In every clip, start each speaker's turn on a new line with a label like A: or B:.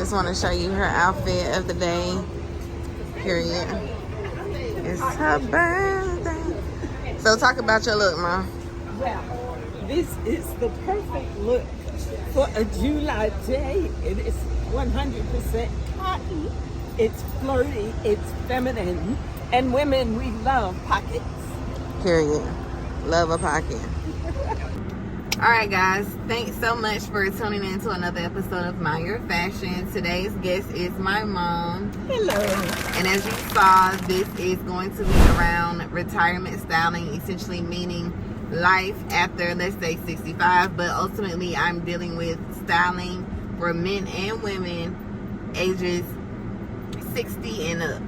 A: Just want to show you her outfit of the day. Period. It's her birthday. So talk about your look, Mom.
B: Well, this is the perfect look for a July day. It is 100% cotton. It's flirty, it's feminine, and women, we love pockets.
A: Period. Love a pocket. Alright guys, thanks so much for tuning in to another episode of Mind Your Fashion. Today's guest is my mom.
B: Hello.
A: And as you saw, this is going to be around retirement styling, essentially meaning life after, let's say, 65. But ultimately, I'm dealing with styling for men and women ages 60 and up.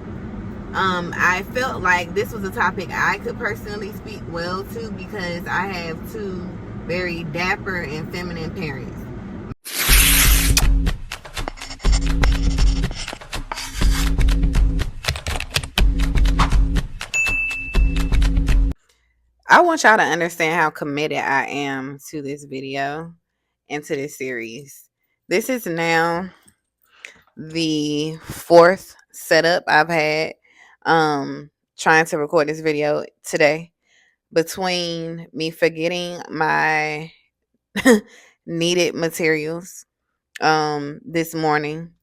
A: I felt like this was a topic I could personally speak well to because I have two very dapper and feminine parents. I want y'all to understand how committed I am to this video and to this series. This is now the fourth setup I've had trying to record this video today. Between me forgetting my needed materials this morning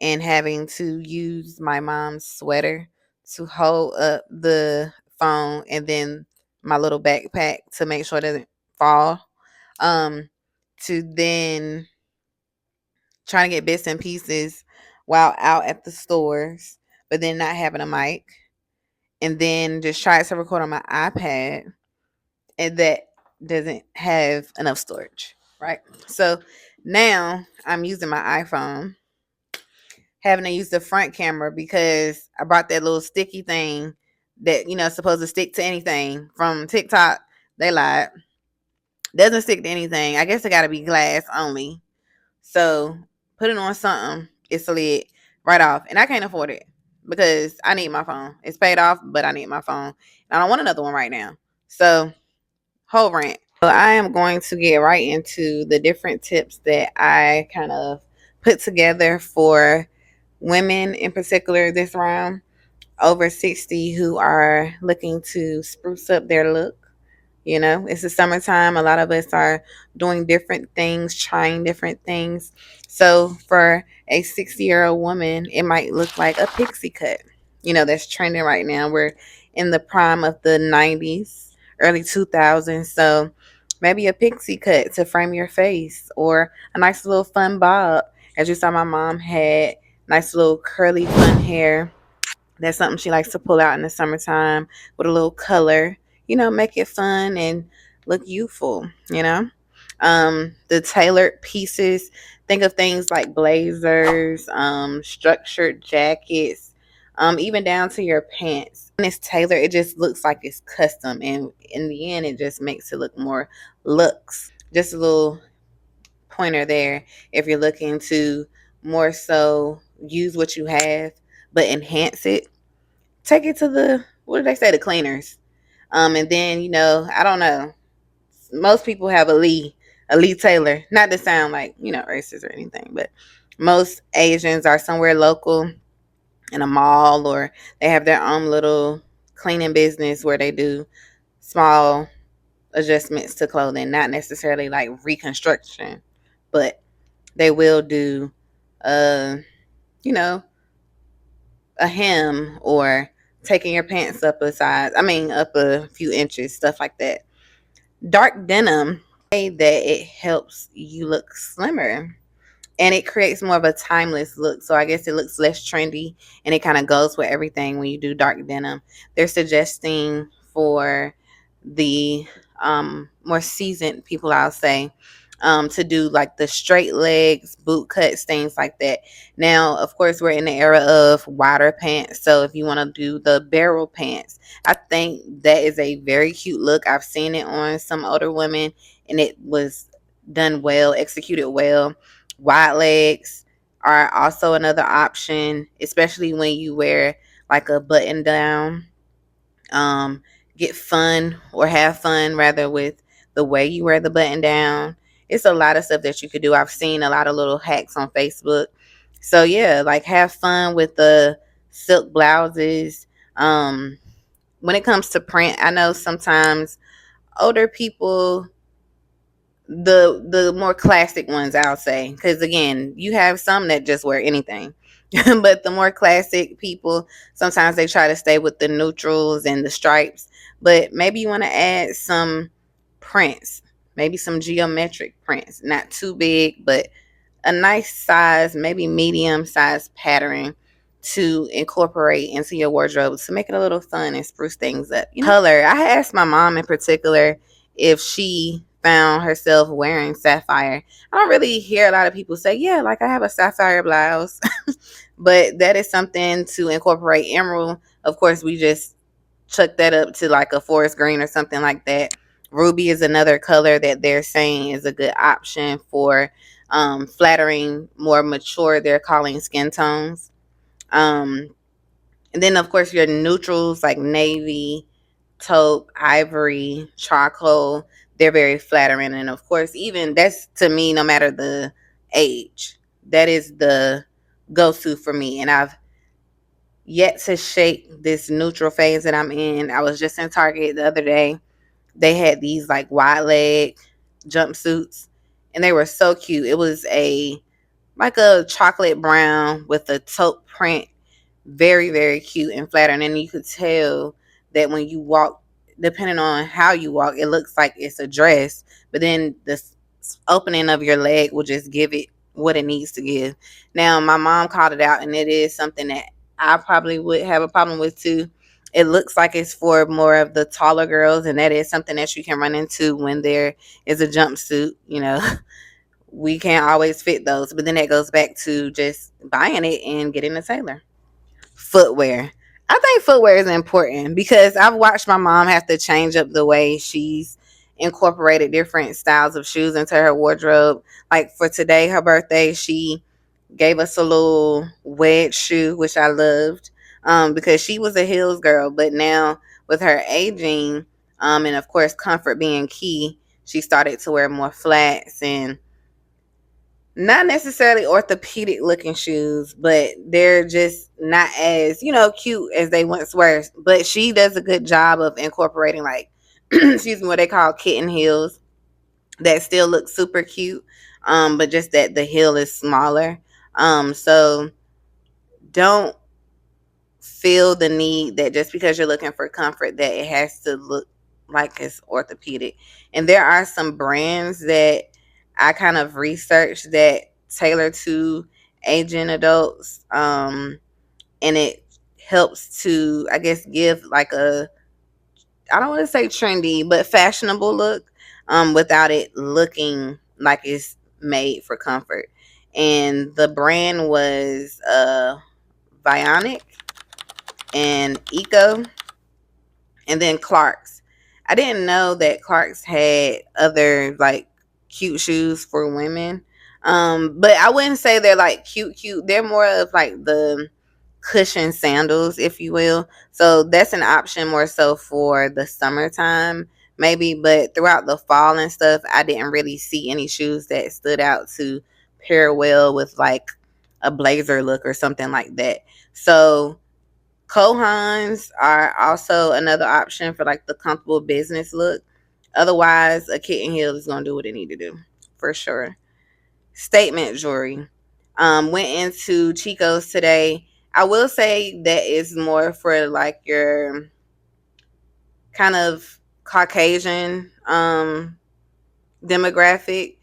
A: and having to use my mom's sweater to hold up the phone and then my little backpack to make sure it doesn't fall, to then trying to get bits and pieces while out at the stores, but then not having a mic, and then just try to record on my iPad, and that doesn't have enough storage, right? So now I'm using my iPhone, having to use the front camera because I brought that little sticky thing that, you know, supposed to stick to anything from TikTok. They lied. Doesn't stick to anything. I guess it got to be glass only. So put it on something, it slid right off. And I can't afford it because I need my phone. It's paid off, but I need my phone. And I don't want another one right now. So whole rant. So I am going to get right into the different tips that I kind of put together for women in particular this round, over 60, who are looking to spruce up their look. You know, it's the summertime. A lot of us are doing different things, trying different things. So for a 60-year-old woman, it might look like a pixie cut. You know, that's trending right now. We're in the prime of the 90s, early 2000s. So maybe a pixie cut to frame your face, or a nice little fun bob. As you saw, my mom had nice little curly fun hair. That's something she likes to pull out in the summertime with a little color, you know, make it fun and look youthful, you know. The tailored pieces, think of things like blazers, structured jackets, even down to your pants. When it's tailored, it just looks like it's custom, and in the end, it just makes it look more luxe. Just a little pointer there if you're looking to more so use what you have but enhance it. Take it to the, what did they say, the cleaners. And then, you know, I don't know, most people have a Lee Taylor, not to sound like, you know, racist or anything, but most Asians are somewhere local in a mall, or they have their own little cleaning business where they do small adjustments to clothing, not necessarily like reconstruction, but they will do you know, a hem, or taking your pants up up a few inches, stuff like that. Dark denim, that it helps you look slimmer, and it creates more of a timeless look. So I guess it looks less trendy, and it kind of goes with everything when you do dark denim. They're suggesting for the more seasoned people, I'll say, to do like the straight legs, boot cuts, things like that. Now, of course, we're in the era of wider pants. So if you want to do the barrel pants, I think that is a very cute look. I've seen it on some older women, and it was done well, executed well. Wide legs are also another option, especially when you wear like a button down. Get fun, or have fun rather, with the way you wear the button down. It's a lot of stuff that you could do. I've seen a lot of little hacks on Facebook. So yeah, like have fun with the silk blouses. Um, when it comes to print, I know sometimes older people, the more classic ones, I'll say, because again, you have some that just wear anything. But the more classic people, sometimes they try to stay with the neutrals and the stripes, but maybe you want to add some prints, maybe some geometric prints, not too big, but a nice size, maybe medium size pattern to incorporate into your wardrobe to make it a little fun and spruce things up. Color. I asked my mom in particular if she found herself wearing sapphire. I don't really hear a lot of people say, yeah, like I have a sapphire blouse, but that is something to incorporate. Emerald, of course, we just chuck that up to like a forest green or something like that. Ruby is another color that they're saying is a good option for flattering more mature, they're calling skin tones. Um, and then, of course, your neutrals like navy, taupe, ivory, charcoal, they're very flattering. And of course, even that's to me, no matter the age, that is the go to for me. And I've yet to shake this neutral phase that I'm in. I was just in Target the other day. They had these like wide leg jumpsuits and they were so cute. It was a like a chocolate brown with a taupe print, very very cute and flattering. And you could tell that when you walk, depending on how you walk, it looks like it's a dress, but then the opening of your leg will just give it what it needs to give. Now my mom called it out, and it is something that I probably would have a problem with too. It looks like it's for more of the taller girls, and that is something that you can run into when there is a jumpsuit. You know, we can't always fit those, but then that goes back to just buying it and getting a tailor. Footwear. I think footwear is important because I've watched my mom have to change up the way she's incorporated different styles of shoes into her wardrobe. Like for today, her birthday, she gave us a little wedge shoe, which I loved, because she was a heels girl. But now with her aging, and of course comfort being key, she started to wear more flats and not necessarily orthopedic looking shoes, but they're just not as, cute as they once were. But she does a good job of incorporating like excuse me, what they call kitten heels that still look super cute. But just that the heel is smaller. So don't feel the need that just because you're looking for comfort that it has to look like it's orthopedic. And there are some brands that I kind of researched that tailor to aging adults. And it helps to, I guess, give like a, I don't want to say trendy, but fashionable look, without it looking like it's made for comfort. And the brand was Bionic and Eco, and then Clark's. I didn't know that Clark's had other like cute shoes for women. But I wouldn't say they're like cute, cute. They're more of like the cushion sandals, if you will. So that's an option more so for the summertime, maybe. But throughout the fall and stuff, I didn't really see any shoes that stood out to pair well with like a blazer look or something like that. So Kohans are also another option for like the comfortable business look. Otherwise, a kitten heel is gonna do what it need to do for sure. Statement jewelry. Went into Chico's today. I will say that is more for like your kind of Caucasian demographic.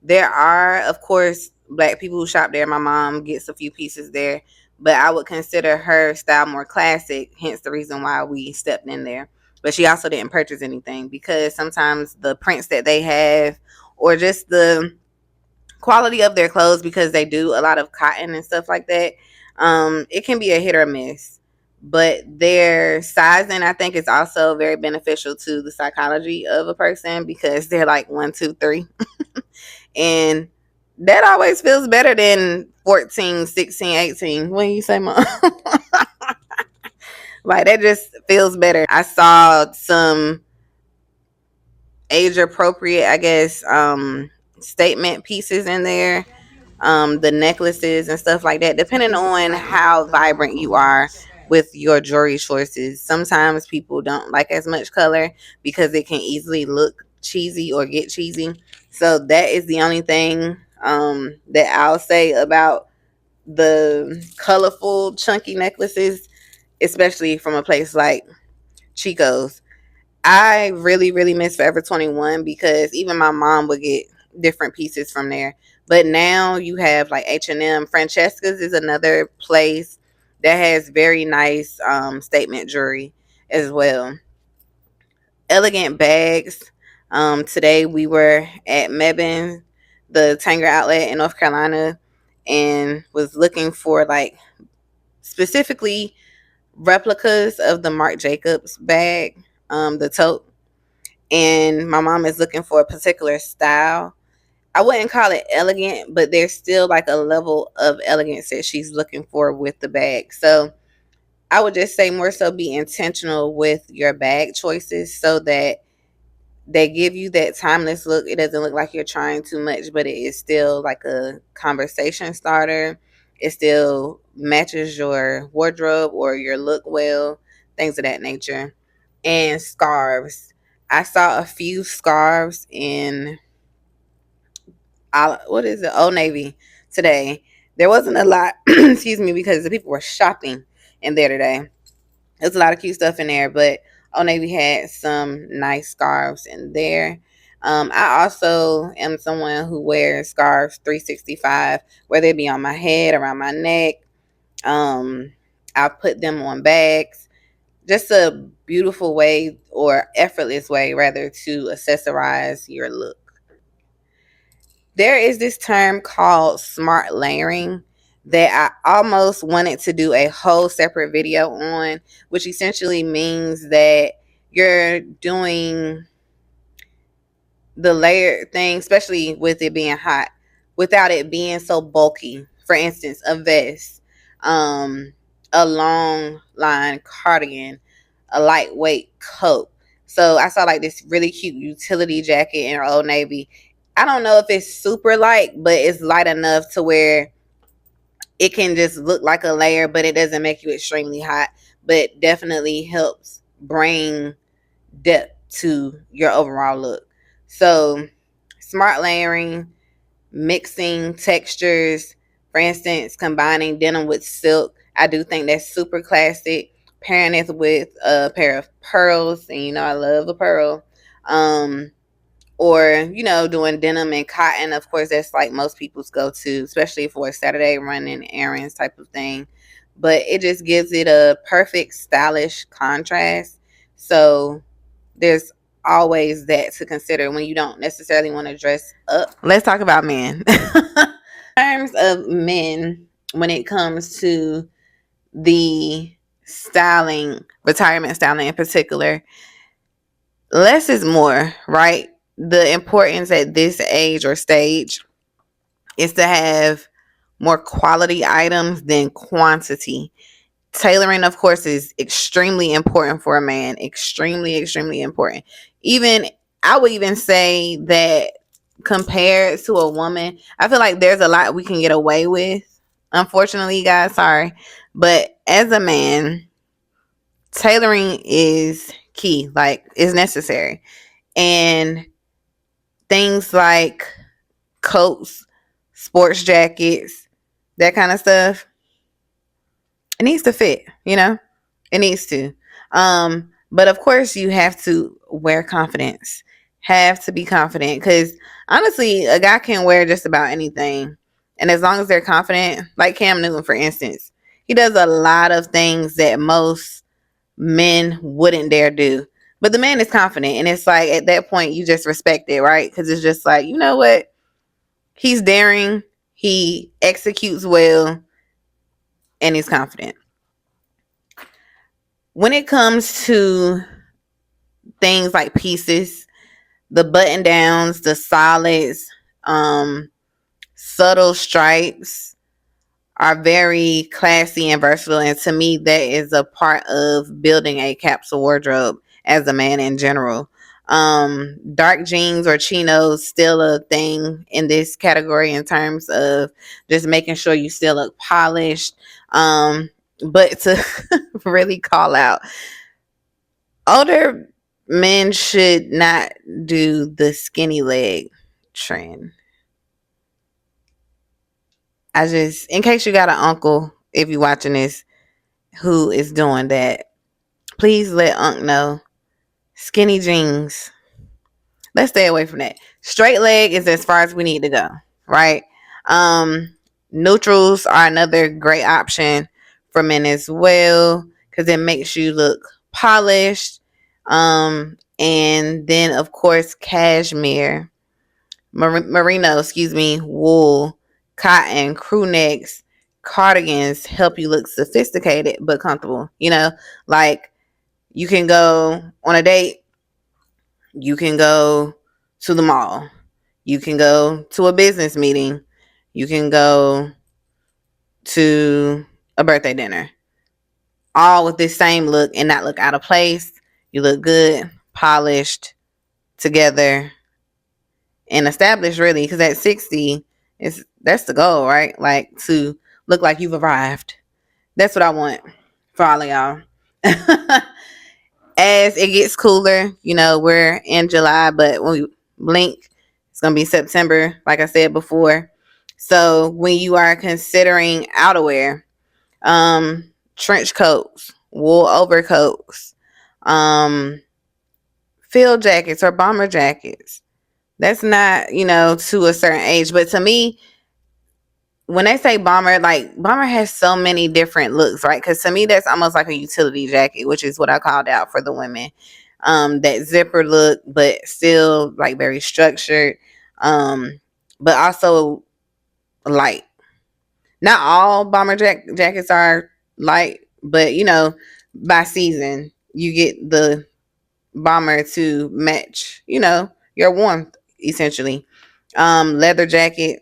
A: There are, of course, black people who shop there. My mom gets a few pieces there, but I would consider her style more classic, hence the reason why we stepped in there. But she also didn't purchase anything because sometimes the prints that they have or just the quality of their clothes, because they do a lot of cotton and stuff like that, it can be a hit or miss. But their sizing, I think, is also very beneficial to the psychology of a person because they're like 1, 2, 3. And that always feels better than 14, 16, 18. When you say, mom? Like, that just feels better. I saw some age appropriate, I guess, statement pieces in there. the necklaces and stuff like that, depending on how vibrant you are with your jewelry choices. Sometimes people don't like as much color because it can easily look cheesy or get cheesy. So that is the only thing that I'll say about the colorful, chunky necklaces, especially from a place like Chico's. I really, really miss Forever 21 because even my mom would get different pieces from there. But now you have like H&M. Francesca's is another place that has very nice statement jewelry as well. Elegant bags. Today we were at Mebane, the Tanger outlet in North Carolina, and was looking for like specifically replicas of the Marc Jacobs bag, the tote. And my mom is looking for a particular style. I wouldn't call it elegant, but there's still like a level of elegance that she's looking for with the bag. So I would just say more so be intentional with your bag choices so that they give you that timeless look. It doesn't look like you're trying too much, but it is still like a conversation starter. It still matches your wardrobe or your look well, things of that nature. And scarves. I saw a few scarves in what is it? Old Navy today. There wasn't a lot, excuse me, because the people were shopping in there today. There's a lot of cute stuff in there, but Old Navy had some nice scarves in there. I also am someone who wears scarves 365, whether it be on my head, around my neck. Um, I put them on bags. Just a beautiful way or effortless way, rather, to accessorize your look. There is this term called smart layering that I almost wanted to do a whole separate video on, which essentially means that you're doing the layered thing, especially with it being hot, without it being so bulky. For instance, a vest, um, a long line cardigan, a lightweight coat. So I saw like this really cute utility jacket in Old Navy. I don't know if it's super light, but it's light enough to where it can just look like a layer, but it doesn't make you extremely hot, but definitely helps bring depth to your overall look. So, smart layering, mixing textures, for instance, combining denim with silk. I do think that's super classic. Pairing it with a pair of pearls, and you know I love a pearl. Um, or doing denim and cotton. Of course, that's like most people's go-to, especially for a Saturday running errands type of thing. But it just gives it a perfect stylish contrast. So there's always that to consider when you don't necessarily want to dress up. Let's talk about men. In terms of men, when it comes to the styling, retirement styling in particular, less is more, right? The importance at this age or stage is to have more quality items than quantity. Tailoring, of course, is extremely important for a man. Extremely, extremely important. Even I would even say that compared to a woman, I feel like there's a lot we can get away with. Unfortunately, guys, sorry. But as a man, tailoring is key. Like, it's necessary. And things like coats, sports jackets, that kind of stuff, it needs to fit, It needs to. But of course you have to wear confidence. Have to be confident because honestly, a guy can wear just about anything. And as long as they're confident, like Cam Newton, for instance, he does a lot of things that most men wouldn't dare do. But the man is confident, and it's like at that point you just respect it, right? Because it's just like, you know what? He's daring, he executes well, and he's confident. When it comes to things like pieces, the button downs, the solids, subtle stripes are very classy and versatile. And to me, that is a part of building a capsule wardrobe as a man in general. Dark jeans or chinos still a thing in this category in terms of just making sure you still look polished. But to really call out, older men should not do the skinny leg trend. I just, in case you got an uncle, if you're watching this, who is doing that, please let Unc know. Skinny jeans, let's stay away from that. Straight leg is as far as we need to go, right? Um, Neutrals are another great option for men as well because it makes you look polished. And then of course cashmere, merino, excuse me, wool, cotton, crew necks, cardigans help you look sophisticated but comfortable. Like you can go on a date, you can go to the mall, you can go to a business meeting, you can go to a birthday dinner, all with this same look and not look out of place. You look good, polished, together, and established, really, because at 60, that's the goal, right? Like to look like you've arrived. That's what I want for all of y'all. As it gets cooler, we're in July, but when we blink, it's gonna be September, like I said before. So when you are considering outerwear, trench coats, wool overcoats, um, field jackets or bomber jackets. That's not, to a certain age. But to me, when they say bomber, like bomber has so many different looks, right? Because to me, that's almost like a utility jacket, which is what I called out for the women. That zipper look, but still like very structured, but also light. Not all bomber jackets are light, but by season, you get the bomber to match, your warmth essentially. Leather jacket,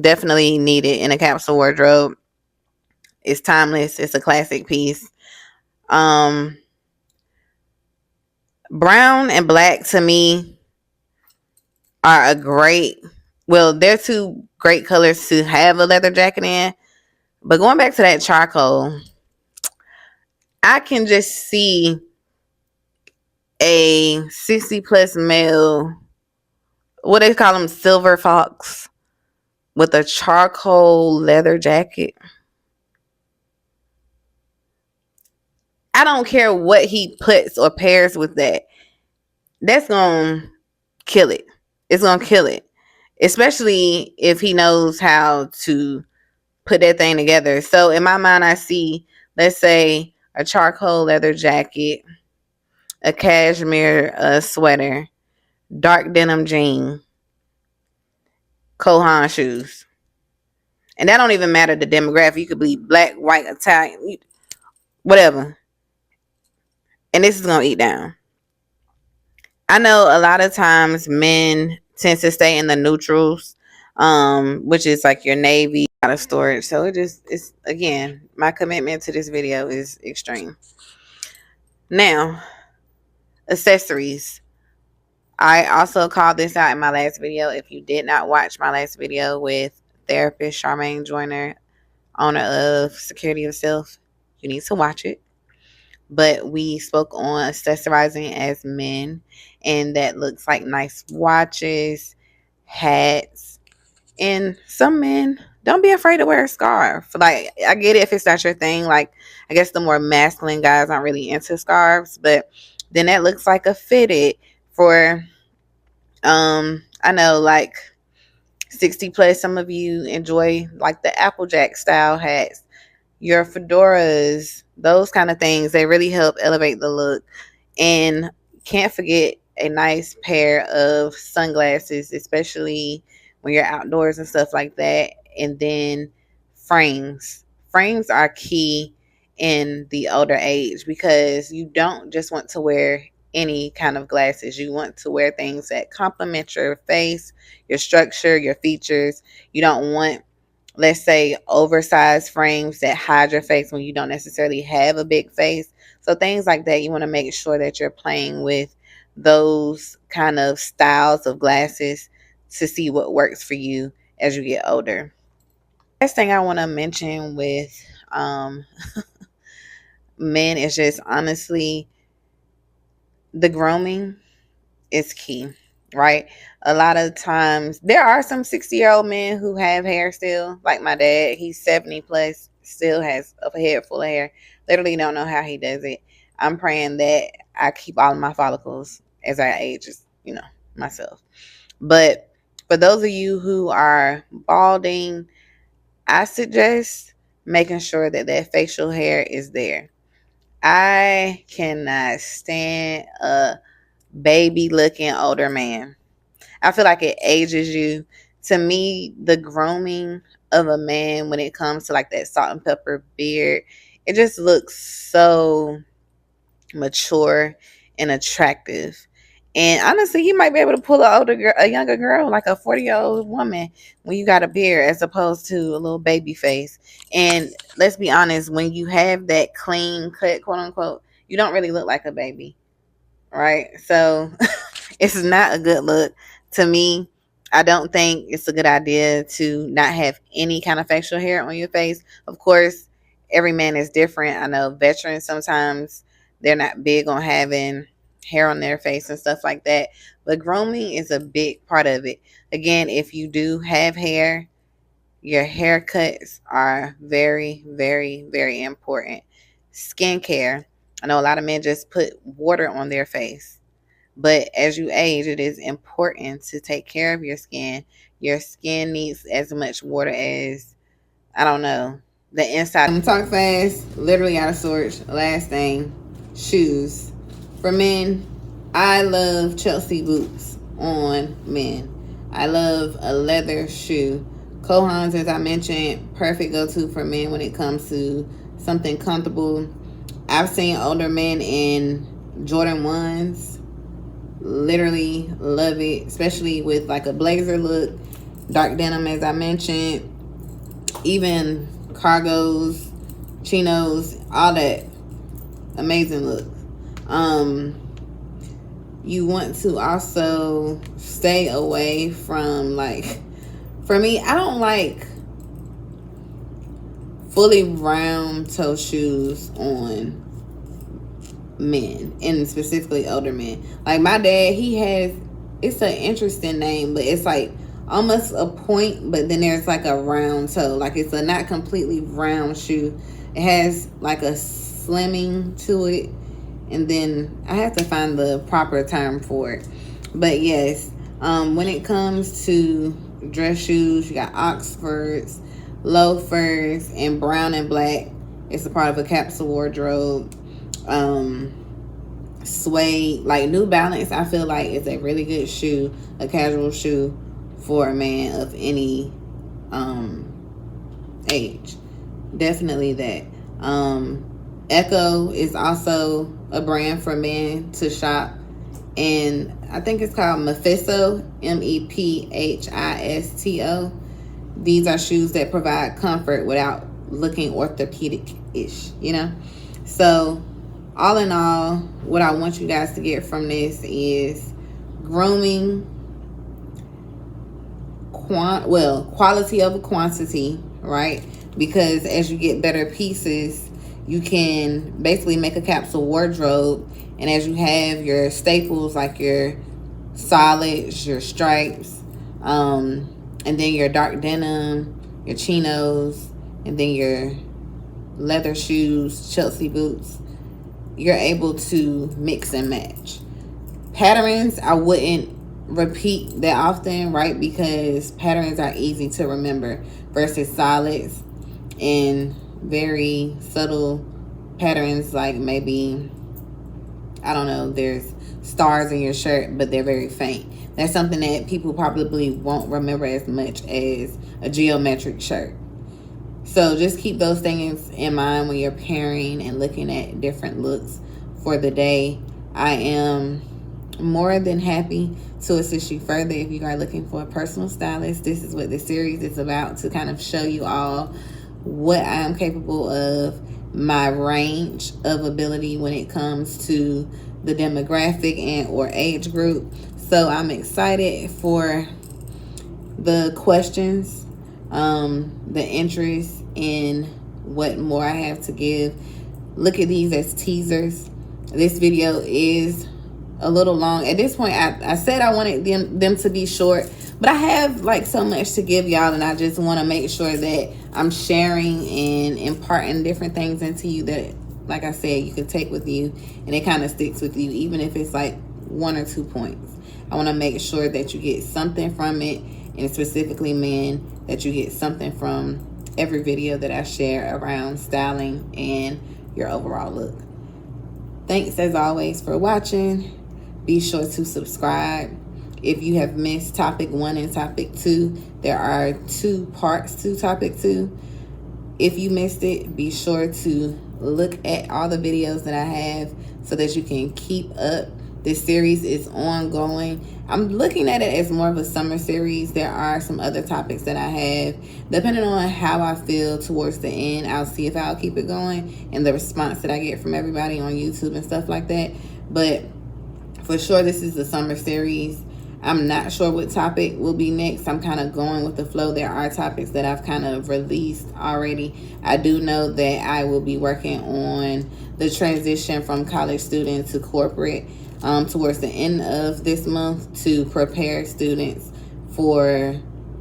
A: definitely needed in a capsule wardrobe. It's timeless. It's a classic piece. Um, Brown and black to me are a great. Well, they're two great colors to have a leather jacket in. But going back to that charcoal, I can just see a 60 plus male, what they call them, silver fox, with a charcoal leather jacket. I don't care what he puts or pairs with that. That's going to kill it. It's going to kill it. Especially if he knows how to put that thing together. So in my mind, I see, let's say, a charcoal leather jacket, a cashmere sweater, dark denim jean, Kohan shoes. And that don't even matter the demographic. You could be black, white, Italian, whatever. And this is going to eat down. I know a lot of times men tend to stay in the neutrals, which is like your navy out of storage. So it's again, my commitment to this video is extreme. Now, accessories. I also called this out in my last video. If you did not watch my last video with therapist Charmaine Joyner, owner of Security of Self, you need to watch it. But we spoke on accessorizing as men, and that looks like nice watches, hats, and some men don't be afraid to wear a scarf. Like, I get it if it's not your thing. Like, I guess the more masculine guys aren't really into scarves, but then that looks like a fitted for I know like 60 plus, some of you enjoy like the Applejack style hats, your fedoras, those kind of things. They really help elevate the look. And can't forget a nice pair of sunglasses, especially when you're outdoors and stuff like that. And then frames. Frames are key in the older age because you don't just want to wear any kind of glasses. You want to wear things that complement your face, your structure, your features. You don't want, let's say, oversized frames that hide your face when you don't necessarily have a big face. So things like that, you want to make sure that you're playing with those kind of styles of glasses to see what works for you as you get older. Last thing I want to mention with um, men is just honestly the grooming is key, right? A lot of times there are some 60-year-old men who have hair still, like my dad. He's 70 plus, still has a head full of hair. Literally don't know how he does it. I'm praying that I keep all of my follicles as I age, myself. But for those of you who are balding, I suggest making sure that that facial hair is there. I cannot stand a baby looking older man. I feel like it ages you. To me, the grooming of a man when it comes to like that salt and pepper beard, it just looks so mature and attractive. And honestly, you might be able to pull a younger girl, like a 40-year-old woman, when you got a beard, as opposed to a little baby face. And let's be honest, when you have that clean cut, quote unquote, you don't really look like a baby, right? So it's not a good look to me. I don't think it's a good idea to not have any kind of facial hair on your face. Of course, every man is different. I know veterans sometimes they're not big on having hair on their face and stuff like that. But grooming is a big part of it. Again, if you do have hair, your haircuts are very, very, very important. Skincare. I know a lot of men just put water on their face. But as you age, it is important to take care of your skin. Your skin needs as much water as, I don't know, the inside. I'm talk fast, literally out of sorts. Last thing, shoes. For men, I love Chelsea boots on men. I love a leather shoe. Kohans, as I mentioned, perfect go-to for men when it comes to something comfortable. I've seen older men in Jordan 1s. Literally love it, especially with like a blazer look, dark denim, as I mentioned, even cargos, chinos, all that. Amazing look. You want to also stay away from, like, for me, I don't like fully round toe shoes on men, and specifically older men. Like my dad, he has, it's an interesting name, but it's like almost a point, but then there's like a round toe. Like it's a not completely round shoe. It has like a slimming to it, and then I have to find the proper term for it. But yes, when it comes to dress shoes, you got Oxfords, loafers, and brown and black. It's a part of a capsule wardrobe. Suede, like New Balance, I feel like is a really good shoe, a casual shoe for a man of any age. Definitely that. Echo is also a brand for men to shop, and I think it's called Mephisto, Mephisto. These are shoes that provide comfort without looking orthopedic-ish, So all in all, what I want you guys to get from this is grooming, quality over quantity, right? Because as you get better pieces, you can basically make a capsule wardrobe. And as you have your staples, like your solids, your stripes, and then your dark denim, your chinos, and then your leather shoes, Chelsea boots, you're able to mix and match. Patterns, I wouldn't repeat that often, right? Because patterns are easy to remember versus solids and very subtle patterns, like maybe, I don't know, there's stars in your shirt, but they're very faint. That's something that people probably won't remember as much as a geometric shirt. So just keep those things in mind when you're pairing and looking at different looks for the day. I am more than happy to assist you further if you are looking for a personal stylist. This is what this series is about, to kind of show you all what I am capable of my range of ability when it comes to the demographic and or age group. So I'm excited for the questions, the interest in what more I have to give. Look at these as teasers. This video is a little long. At this point, I said I wanted them to be short, but I have like so much to give y'all, and I just want to make sure that I'm sharing and imparting different things into you that, like I said, you can take with you, and it kind of sticks with you, even if it's like 1 or 2 points. I want to make sure that you get something from it, and specifically men, that you get something from every video that I share around styling and your overall look. Thanks as always for watching. Be sure to subscribe. If you have missed topic 1 and topic 2, there are 2 parts to topic 2. If you missed it, be sure to look at all the videos that I have so that you can keep up. This series is ongoing. I'm looking at it as more of a summer series. There are some other topics that I have. Depending on how I feel towards the end, I'll see if I'll keep it going and the response that I get from everybody on YouTube and stuff like that. But for sure, this is the summer series. I'm not sure what topic will be next. I'm kind of going with the flow. There are topics that I've kind of released already. I do know that I will be working on the transition from college student to corporate towards the end of this month to prepare students for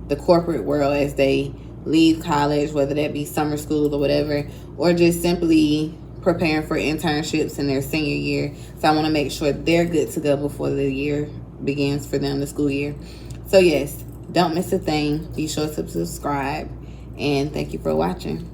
A: the corporate world as they leave college, whether that be summer school or whatever, or just simply preparing for internships in their senior year. So I want to make sure they're good to go before the year begins for them, the school year. So yes, don't miss a thing. Be sure to subscribe, and thank you for watching.